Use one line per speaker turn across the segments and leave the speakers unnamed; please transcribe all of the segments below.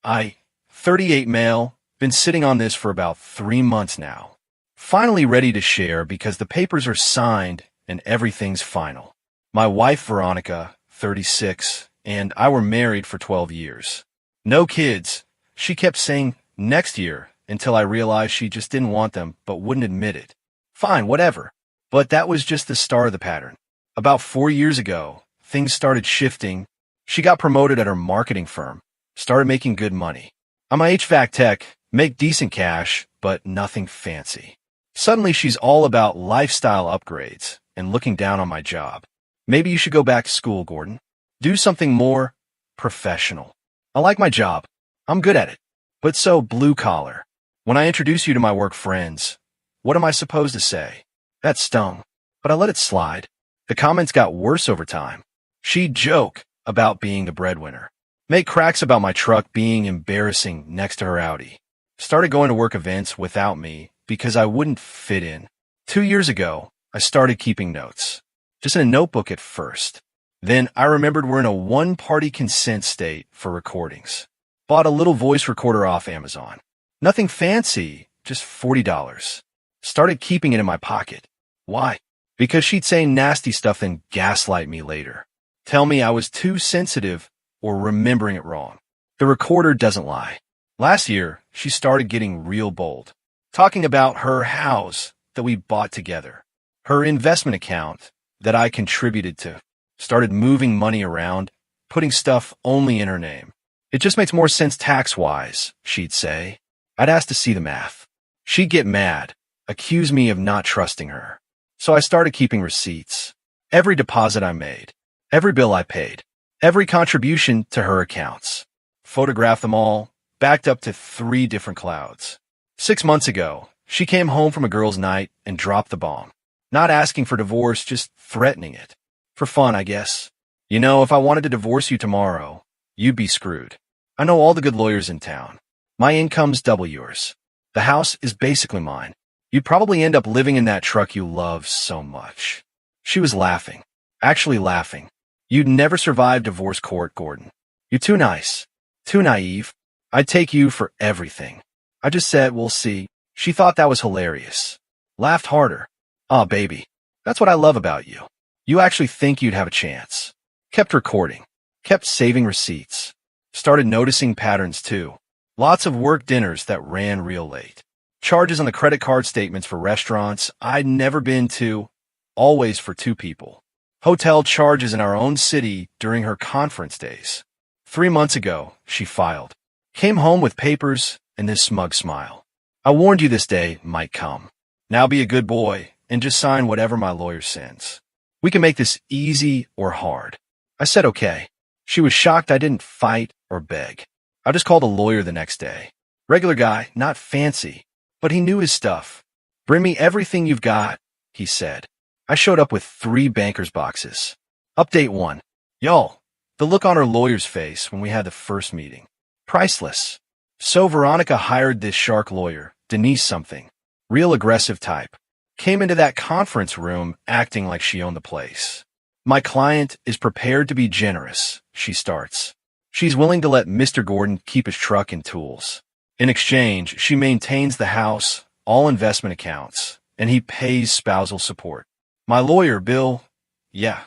I, 38 male, been sitting on this for about 3 months now. Finally ready to share because the papers are signed and everything's final. My wife, Veronica, 36, and I were married for 12 years. No kids. She kept saying next year until I realized she just didn't want them but wouldn't admit it. Fine, whatever. But that was just the start of the pattern. About 4 years ago, things started shifting. She got promoted at her marketing firm, started making good money. I'm a HVAC tech, make decent cash, but nothing fancy. Suddenly she's all about lifestyle upgrades and looking down on my job. Maybe you should go back to school, Gordon. Do something more professional. I like my job. I'm good at it. But so blue collar. When I introduce you to my work friends, what am I supposed to say? That stung, but I let it slide. The comments got worse over time. She'd joke about being the breadwinner, make cracks about my truck being embarrassing next to her Audi. Started going to work events without me because I wouldn't fit in. 2 years ago, I started keeping notes, just in a notebook at first. Then I remembered we're in a one-party consent state for recordings. Bought a little voice recorder off Amazon. Nothing fancy, just $40. Started keeping it in my pocket. Why? Because she'd say nasty stuff and gaslight me later. Tell me I was too sensitive or remembering it wrong. The recorder doesn't lie. Last year, she started getting real bold, talking about her house that we bought together, her investment account that I contributed to, started moving money around, putting stuff only in her name. It just makes more sense tax-wise, she'd say. I'd ask to see the math. She'd get mad, accuse me of not trusting her. So I started keeping receipts. Every deposit I made, every bill I paid, every contribution to her accounts. Photographed them all, backed up to 3 different clouds. 6 months ago, she came home from a girls' night and dropped the bomb. Not asking for divorce, just threatening it. For fun, I guess. You know, if I wanted to divorce you tomorrow, you'd be screwed. I know all the good lawyers in town. My income's double yours. The house is basically mine. You'd probably end up living in that truck you love so much. She was laughing. Actually laughing. You'd never survive divorce court, Gordon. You're too nice. Too naive. I'd take you for everything. I just said, we'll see. She thought that was hilarious. Laughed harder. Aw, baby. That's what I love about you. You actually think you'd have a chance. Kept recording. Kept saving receipts. Started noticing patterns too. Lots of work dinners that ran real late. Charges on the credit card statements for restaurants I'd never been to, always for 2 people. Hotel charges in our own city during her conference days. 3 months ago, she filed. Came home with papers and this smug smile. I warned you this day might come. Now be a good boy and just sign whatever my lawyer sends. We can make this easy or hard. I said okay. She was shocked I didn't fight or beg. I just called a lawyer the next day. Regular guy, not fancy, but he knew his stuff. Bring me everything you've got, he said. I showed up with 3 banker's boxes. Update 1. Y'all, the look on her lawyer's face when we had the first meeting. Priceless. So Veronica hired this shark lawyer, Denise something. Real aggressive type. Came into that conference room acting like she owned the place. My client is prepared to be generous, she starts. She's willing to let Mr. Gordon keep his truck and tools. In exchange, she maintains the house, all investment accounts, and he pays spousal support. My lawyer, Bill, yeah,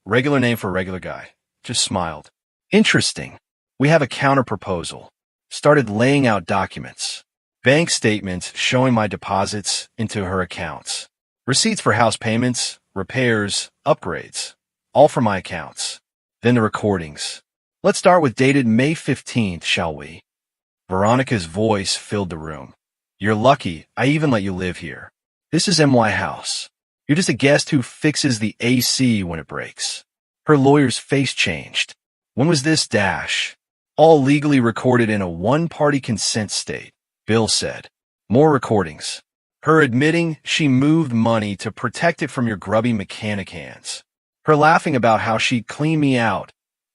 regular name for a regular guy, just smiled. Interesting. We have a counter-proposal. Started laying out documents. Bank statements showing my deposits into her accounts. Receipts for house payments, repairs, upgrades. All from my accounts. Then the recordings. Let's start with dated May 15th, shall we? Veronica's voice filled the room. You're lucky I even let you live here. This is MY House. You're just a guest who fixes the AC when it breaks. Her lawyer's face changed. When was this dash? All legally recorded in a one-party consent state, Bill said. More recordings. Her admitting she moved money to protect it from your grubby mechanic hands. Her laughing about how she'd clean me out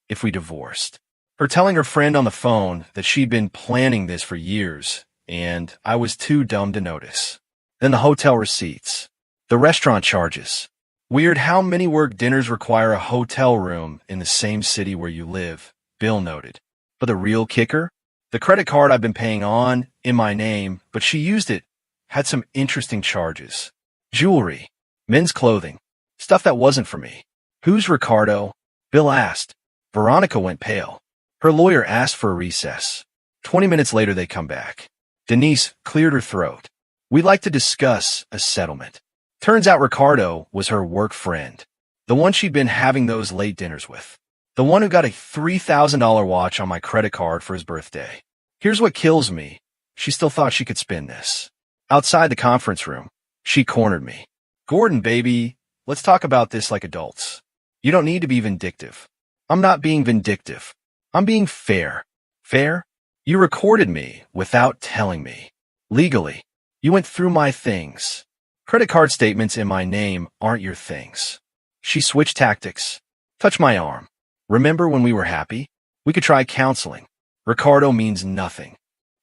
if we divorced. Her telling her friend on the phone that she'd been planning this for years, and I was too dumb to notice. Then the hotel receipts. The restaurant charges. Weird how many work dinners require a hotel room in the same city where you live, Bill noted. But the real kicker? The credit card I've been paying on in my name, but she used it, had some interesting charges. Jewelry, men's clothing, stuff that wasn't for me. Who's Ricardo? Bill asked. Veronica went pale. Her lawyer asked for a recess. 20 minutes later, they come back. Denise cleared her throat. We'd like to discuss a settlement. Turns out Ricardo was her work friend, the one she'd been having those late dinners with, the one who got a $3,000 watch on my credit card for his birthday. Here's what kills me. She still thought she could spin this. Outside the conference room, she cornered me. Gordon, baby, let's talk about this like adults. You don't need to be vindictive. I'm not being vindictive. I'm being fair. Fair? You recorded me without telling me. Legally. You went through my things. Credit card statements in my name aren't your things. She switched tactics. Touch my arm. Remember when we were happy? We could try counseling. Ricardo means nothing.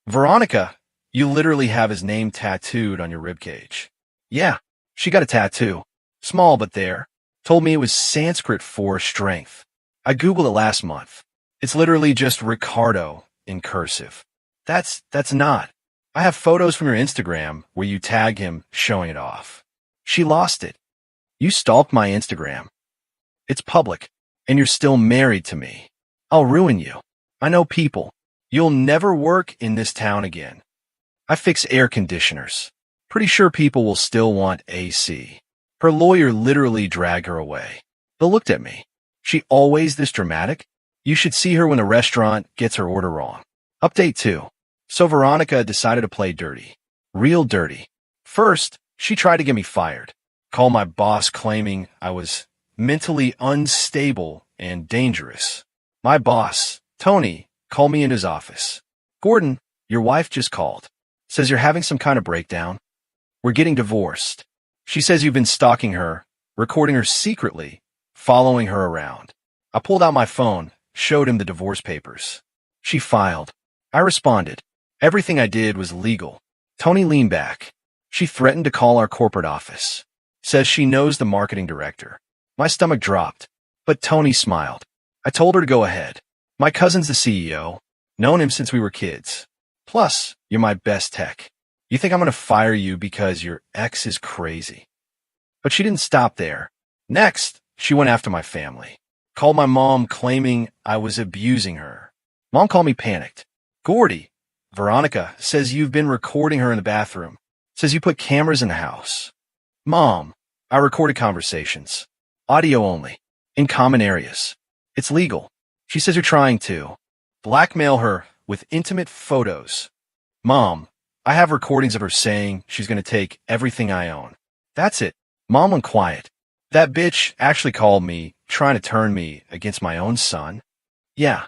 Veronica, you literally have his name tattooed on your ribcage. Yeah, she got a tattoo. Small but there. Told me it was Sanskrit for strength. I Googled it last month. It's literally just Ricardo in cursive. That's not. I have photos from your Instagram where you tag him showing it off. She lost it. You stalked my Instagram. It's public, and you're still married to me. I'll ruin you. I know people. You'll never work in this town again. I fix air conditioners. Pretty sure people will still want AC. Her lawyer literally dragged her away. Bill looked at me. She always this dramatic? You should see her when a restaurant gets her order wrong. Update 2. So Veronica decided to play dirty. Real dirty. First, she tried to get me fired. Call my boss claiming I was mentally unstable and dangerous. My boss, Tony, called me in his office. Gordon, your wife just called. Says you're having some kind of breakdown. We're getting divorced. She says you've been stalking her, recording her secretly, following her around. I pulled out my phone, showed him the divorce papers. She filed. I responded. Everything I did was legal. Tony leaned back. She threatened to call our corporate office. Says she knows the marketing director. My stomach dropped, but Tony smiled. I told her to go ahead. My cousin's the CEO. Known him since we were kids. Plus, you're my best tech. You think I'm going to fire you because your ex is crazy. But she didn't stop there. Next, she went after my family. Called my mom claiming I was abusing her. Mom called me panicked. Gordy, Veronica says you've been recording her in the bathroom. Says you put cameras in the house. Mom, I recorded conversations. Audio only. In common areas. It's legal. She says you're trying to blackmail her with intimate photos. Mom, I have recordings of her saying she's going to take everything I own. That's it. Mom went quiet. That bitch actually called me, trying to turn me against my own son. Yeah.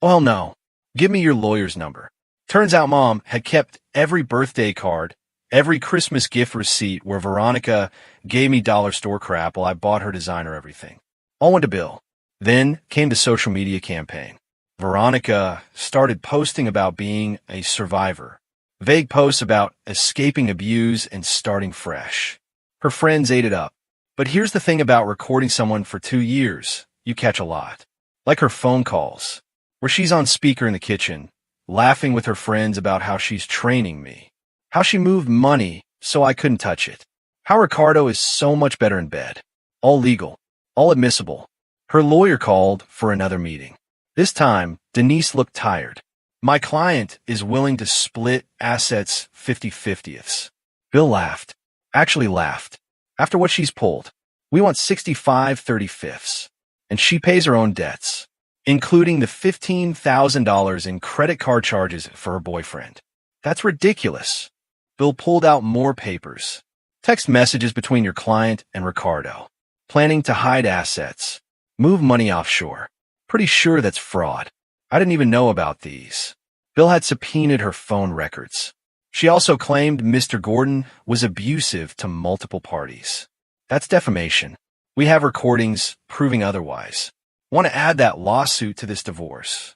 Well, no. Give me your lawyer's number. Turns out Mom had kept every birthday card, every Christmas gift receipt where Veronica gave me dollar store crap while I bought her designer everything. All went to Bill. Then came the social media campaign. Veronica started posting about being a survivor. Vague posts about escaping abuse and starting fresh. Her friends ate it up. But here's the thing about recording someone for 2 years. You catch a lot. Like her phone calls, where she's on speaker in the kitchen, laughing with her friends about how she's training me. How she moved money so I couldn't touch it. How Ricardo is so much better in bed. All legal. All admissible. Her lawyer called for another meeting. This time, Denise looked tired. My client is willing to split assets 50/50ths. Bill laughed. Actually laughed. After what she's pulled, we want 65/35ths. And she pays her own debts, including the $15,000 in credit card charges for her boyfriend. That's ridiculous. Bill pulled out more papers. Text messages between your client and Ricardo. Planning to hide assets. Move money offshore. Pretty sure that's fraud. I didn't even know about these. Bill had subpoenaed her phone records. She also claimed Mr. Gordon was abusive to multiple parties. That's defamation. We have recordings proving otherwise. Want to add that lawsuit to this divorce.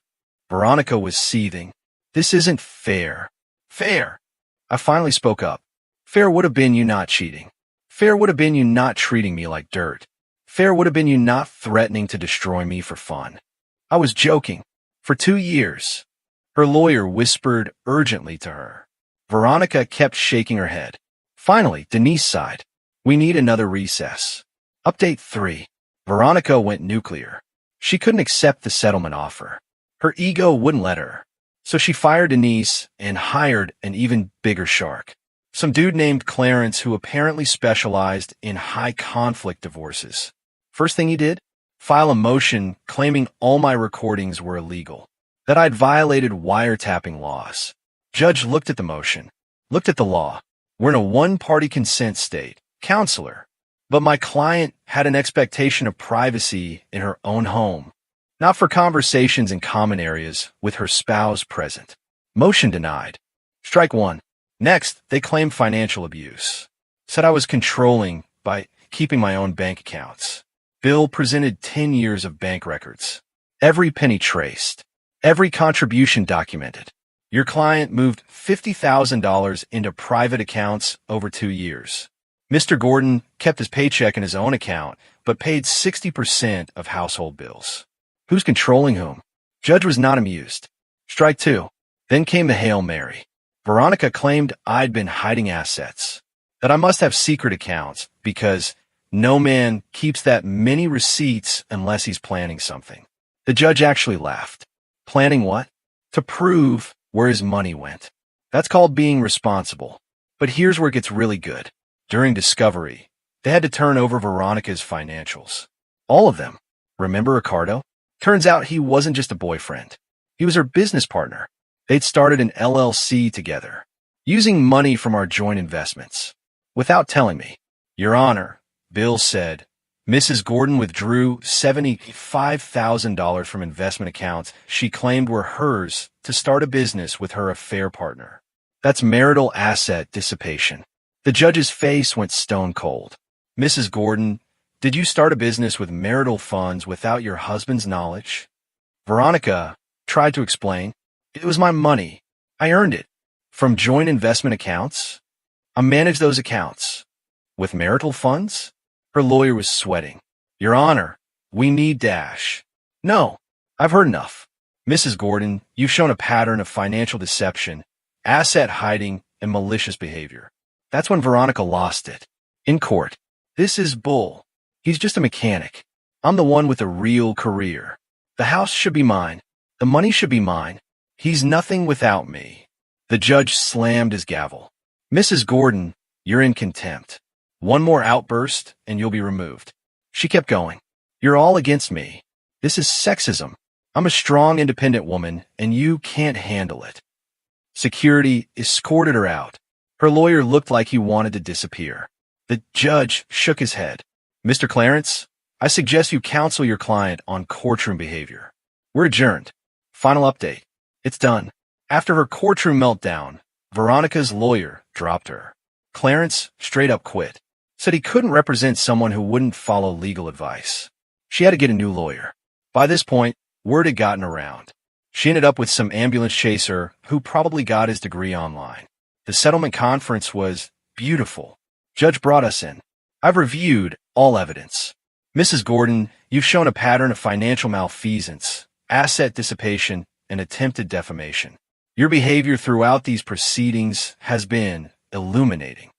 Veronica was seething. This isn't fair. Fair. I finally spoke up. Fair would have been you not cheating. Fair would have been you not treating me like dirt. Fair would have been you not threatening to destroy me for fun. I was joking. For 2 years. her lawyer whispered urgently to her. Veronica kept shaking her head. Finally, Denise sighed. We need another recess. Update 3. Veronica went nuclear. She couldn't accept the settlement offer. Her ego wouldn't let her. So she fired Denise and hired an even bigger shark. Some dude named Clarence who apparently specialized in high-conflict divorces. First thing he did? File a motion claiming all my recordings were illegal, that I'd violated wiretapping laws. Judge looked at the motion, looked at the law. We're in a one-party consent state. Counselor. But my client had an expectation of privacy in her own home, not for conversations in common areas with her spouse present. Motion denied. Strike 1. Next, they claimed financial abuse. Said I was controlling by keeping my own bank accounts. Bill presented 10 years of bank records. Every penny traced. Every contribution documented. Your client moved $50,000 into private accounts over 2 years. Mr. Gordon kept his paycheck in his own account, but paid 60% of household bills. Who's controlling whom? Judge was not amused. Strike 2. Then came the Hail Mary. Veronica claimed I'd been hiding assets, that I must have secret accounts because no man keeps that many receipts unless he's planning something. The judge actually laughed. Planning what? To prove where his money went. That's called being responsible. But here's where it gets really good. During discovery, they had to turn over Veronica's financials. All of them. Remember Ricardo? Turns out he wasn't just a boyfriend. He was her business partner. They'd started an LLC together, using money from our joint investments. Without telling me. Your Honor, Bill said, Mrs. Gordon withdrew $75,000 from investment accounts she claimed were hers to start a business with her affair partner. That's marital asset dissipation. The judge's face went stone cold. Mrs. Gordon, did you start a business with marital funds without your husband's knowledge? Veronica tried to explain. It was my money. I earned it. From joint investment accounts? I managed those accounts. With marital funds? Her lawyer was sweating. Your Honor, we need dash. No, I've heard enough. Mrs. Gordon, you've shown a pattern of financial deception, asset hiding, and malicious behavior. That's when Veronica lost it. In court. This is bull. He's just a mechanic. I'm the one with a real career. The house should be mine. The money should be mine. He's nothing without me. The judge slammed his gavel. Mrs. Gordon, you're in contempt. One more outburst, and you'll be removed. She kept going. You're all against me. This is sexism. I'm a strong, independent woman, and you can't handle it. Security escorted her out. Her lawyer looked like he wanted to disappear. The judge shook his head. Mr. Clarence, I suggest you counsel your client on courtroom behavior. We're adjourned. Final update. It's done. After her courtroom meltdown, Veronica's lawyer dropped her. Clarence straight up quit. Said he couldn't represent someone who wouldn't follow legal advice. She had to get a new lawyer. By this point, word had gotten around. She ended up with some ambulance chaser who probably got his degree online. The settlement conference was beautiful. Judge brought us in. I've reviewed all evidence. Mrs. Gordon, you've shown a pattern of financial malfeasance, asset dissipation, and attempted defamation. Your behavior throughout these proceedings has been illuminating.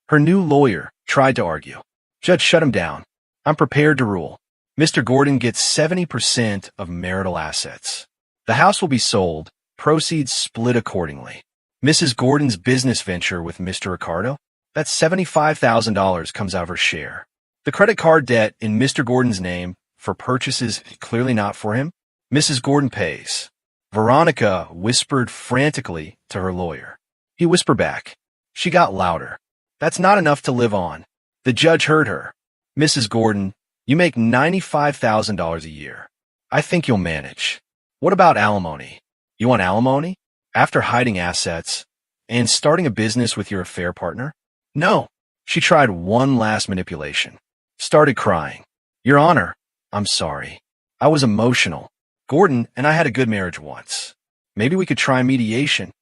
Her new lawyer tried to argue. Judge shut him down. I'm prepared to rule. Mr. Gordon gets 70% of marital assets. The house will be sold, proceeds split accordingly. Mrs. Gordon's business venture with Mr. Ricardo? That's $75,000 comes out of her share. The credit card debt in Mr. Gordon's name for purchases clearly not for him? Mrs. Gordon pays. Veronica whispered frantically to her lawyer. He whispered back. She got louder. That's not enough to live on. The judge heard her. Mrs. Gordon, you make $95,000 a year. I think you'll manage. What about alimony? You want alimony? After hiding assets and starting a business with your affair partner? No. She tried one last manipulation. Started crying. Your Honor, I'm sorry. I was emotional. Gordon and I had a good marriage once. Maybe we could try mediation.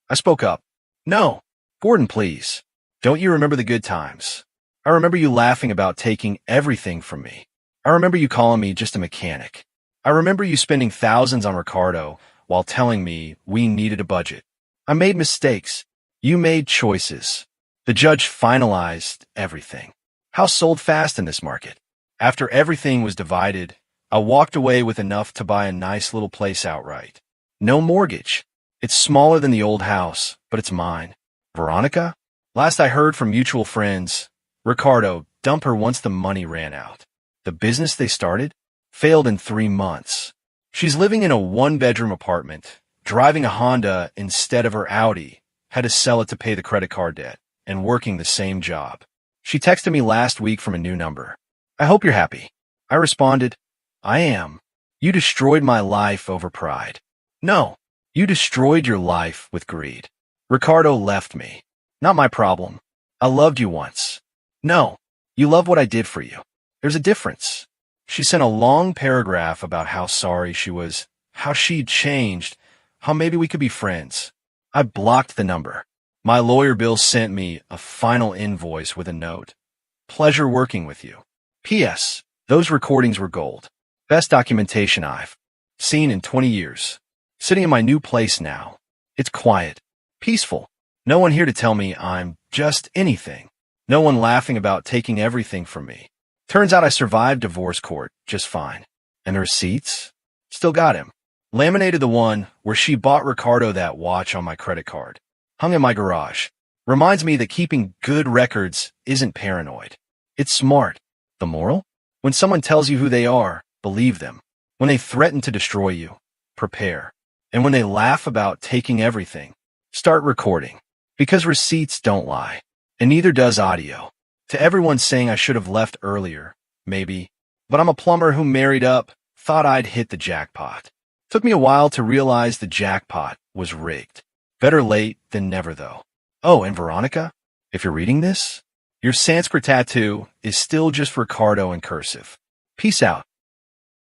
I spoke up. No. Gordon, please. Don't you remember the good times? I remember you laughing about taking everything from me. I remember you calling me just a mechanic. I remember you spending thousands on Ricardo while telling me we needed a budget. I made mistakes. You made choices. The judge finalized everything. House sold fast in this market. After everything was divided, I walked away with enough to buy a nice little place outright. No mortgage. It's smaller than the old house, but it's mine. Veronica? Last I heard from mutual friends, Ricardo dumped her once the money ran out. The business they started failed in 3 months. She's living in a one-bedroom apartment, driving a Honda instead of her Audi, had to sell it to pay the credit card debt, and working the same job. She texted me last week from a new number. I hope you're happy. I responded, I am. You destroyed my life over pride. No, you destroyed your life with greed. Ricardo left me. Not my problem. I loved you once. No, you love what I did for you. There's a difference. She sent a long paragraph about how sorry she was, how she'd changed, how maybe we could be friends. I blocked the number. My lawyer Bill sent me a final invoice with a note. Pleasure working with you. P.S. Those recordings were gold. Best documentation I've seen in 20 years. Sitting in my new place now. It's quiet. Peaceful. No one here to tell me I'm just anything. No one laughing about taking everything from me. Turns out I survived divorce court just fine. And the receipts? Still got him. Laminated the one where she bought Ricardo that watch on my credit card. Hung in my garage. Reminds me that keeping good records isn't paranoid. It's smart. The moral? When someone tells you who they are, believe them. When they threaten to destroy you, prepare. And when they laugh about taking everything, start recording. Because receipts don't lie. And neither does audio. To everyone saying I should have left earlier, maybe. But I'm a plumber who married up, thought I'd hit the jackpot. Took me a while to realize the jackpot was rigged. Better late than never, though. Oh, and Veronica, if you're reading this, your Sanskrit tattoo is still just Ricardo in cursive. Peace out.